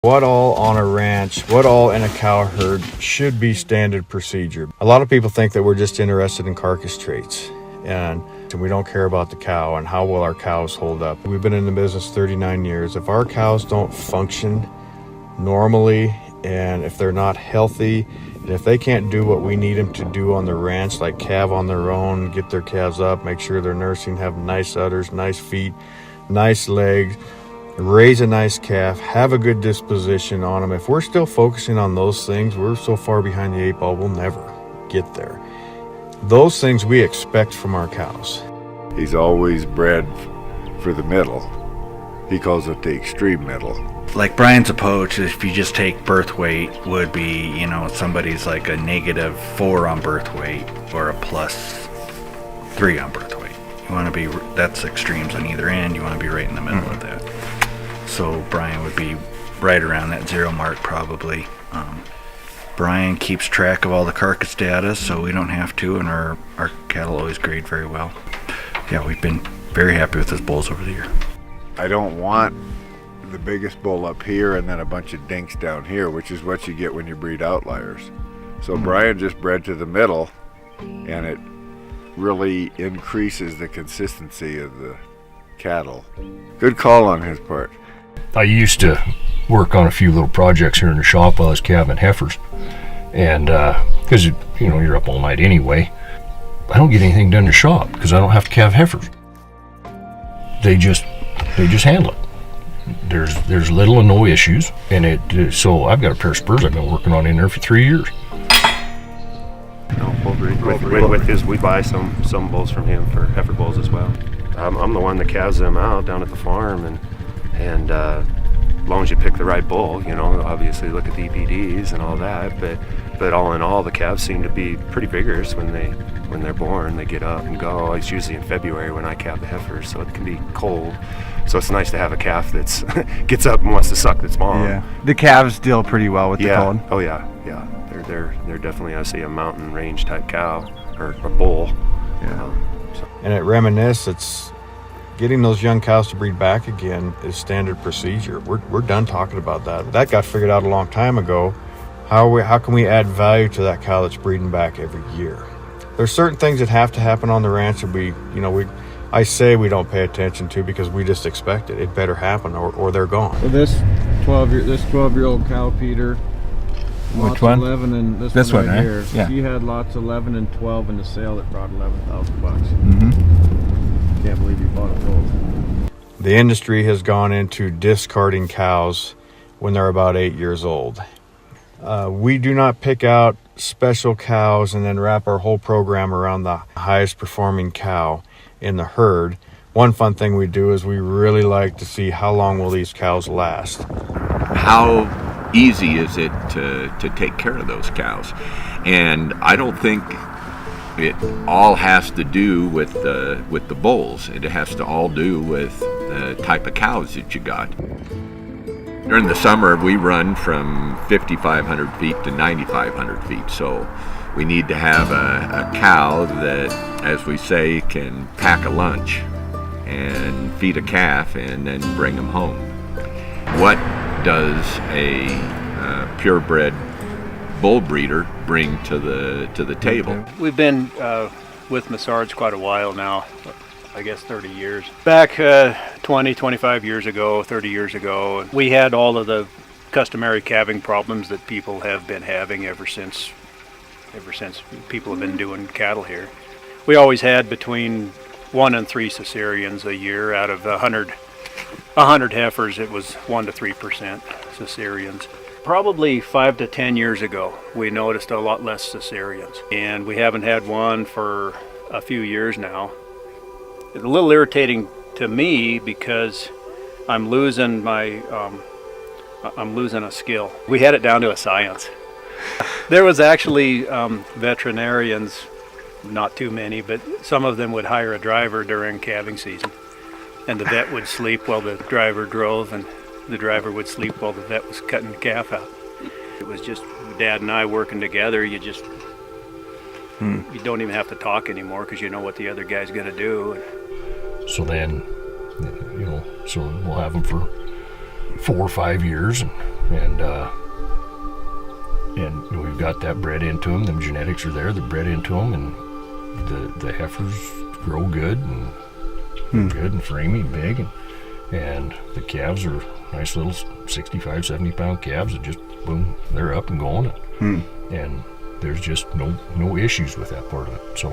What all on a ranch, what all in a cow herd should be standard procedure. A lot of people think that we're just interested in carcass traits and we don't care about the cow and how will our cows hold up. We've been in the business 39 years. If our cows don't function normally and if they're not healthy and if they can't do what we need them to do on the ranch, like calve on their own, get their calves up, make sure they're nursing, have nice udders, nice feet, nice legs, raise a nice calf, have a good disposition on them. If we're still focusing on those things, we're so far behind the 8 ball, we'll never get there. Those things we expect from our cows. He's always bred for the middle. He calls it the extreme middle. Like Bryan's approach, if you just take birth weight, would be, somebody's like a -4 on birth weight or a +3 on birth weight. You want to be, that's extremes on either end. You want to be right in the middle of that. So Bryan would be right around that 0 mark probably. Bryan keeps track of all the carcass data so we don't have to, and our cattle always grade very well. Yeah, we've been very happy with his bulls over the year. I don't want the biggest bull up here and then a bunch of dinks down here, which is what you get when you breed outliers. So Bryan just bred to the middle, and it really increases the consistency of the cattle. Good call on his part. I used to work on a few little projects here in the shop while I was calving heifers, and because you're up all night anyway, I don't get anything done in the shop because I don't have to calve heifers. They just handle it. There's little and no issues, and so I've got a pair of spurs I've been working on in there for 3 years. No, with his, we buy some bulls from him for heifer bulls as well. I'm the one that calves them out down at the farm, and as long as you pick the right bull, obviously look at the EPDs and all that, but all in all, the calves seem to be pretty vigorous when they're born. They get up and go. It's usually in February when I calve the heifers, so it can be cold. So it's nice to have a calf that's gets up and wants to suck its mom. Yeah, the calves deal pretty well with the cold. Oh yeah. They're definitely, I see, a mountain range type cow or a bull. Yeah. And at Reminisce, it's getting those young cows to breed back again is standard procedure. We're done talking about that. That got figured out a long time ago. How can we add value to that cow that's breeding back every year? There's certain things that have to happen on the ranch that I say we don't pay attention to because we just expect it. It better happen or they're gone. So this 12-year-old cow, Peter, Which one? 11 and This one, right right? here. Yeah. She had lots 11 and 12 in the sale that brought $11,000 bucks. Mm-hmm. Can't believe you bought it both. The industry has gone into discarding cows when they're about 8 years old. We do not pick out special cows and then wrap our whole program around the highest performing cow in the herd. One fun thing we do is we really like to see how long will these cows last. How easy is it to take care of those cows? And I don't think it all has to do with the bulls. It has to all do with the type of cows that you got. During the summer, we run from 5,500 feet to 9,500 feet. So we need to have a cow that, as we say, can pack a lunch and feed a calf and then bring them home. What does a purebred bull breeder bring to the table? We've been with Mussards quite a while now, I guess 30 years. Back 20, 25 years ago, 30 years ago, we had all of the customary calving problems that people have been having ever since people have been doing cattle here. We always had between 1 and 3 cesareans a year. Out of 100 heifers, it was 1 to 3% cesareans. Probably 5 to 10 years ago, we noticed a lot less cesareans, and we haven't had one for a few years now. It's a little irritating to me because I'm losing a skill. We had it down to a science. There was actually veterinarians, not too many, but some of them would hire a driver during calving season, and the vet would sleep while the driver drove, and the driver would sleep while the vet was cutting the calf out. It was just Dad and I working together. You don't even have to talk anymore because you know what the other guy's going to do. So then, so we'll have them for 4 or 5 years, and we've got that bred into them. The genetics are there, they're bred into them, and the heifers grow good and good and framey and big, and the calves are nice little 65, 70 pound calves that just boom, they're up and going, and there's just no issues with that part of it. So